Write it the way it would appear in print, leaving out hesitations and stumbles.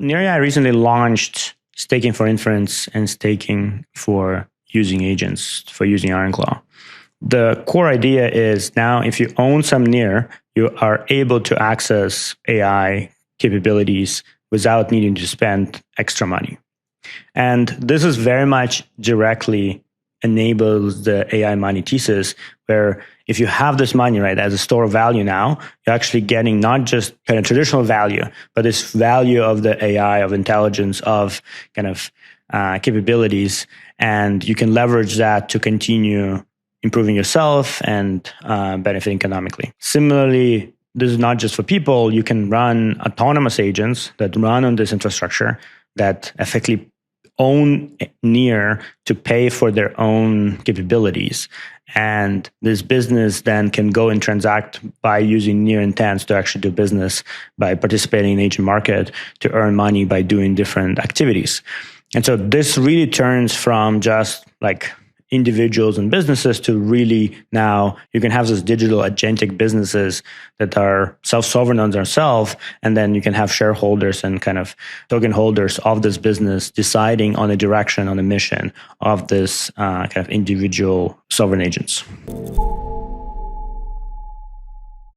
Near AI recently launched staking for inference and staking for using agents, for using IronClaw. The core idea is now if you own some Near, you are able to access AI capabilities without needing to spend extra money. And this is very much directly enables the AI money thesis, where if you have this money, right, as a store of value now, you're actually getting not just kind of traditional value, but this value of the AI, of intelligence, of kind of capabilities. And you can leverage that to continue improving yourself and benefiting economically. Similarly, this is not just for people. You can run autonomous agents that run on this infrastructure that effectively own Near to pay for their own capabilities. And this business then can go and transact by using Near intents to actually do business, by participating in the agent market to earn money by doing different activities. And so this really turns from just like individuals and businesses to really now you can have these digital agentic businesses that are self-sovereign on themselves, and then you can have shareholders and kind of token holders of this business deciding on the direction, on the mission of this kind of individual sovereign agents.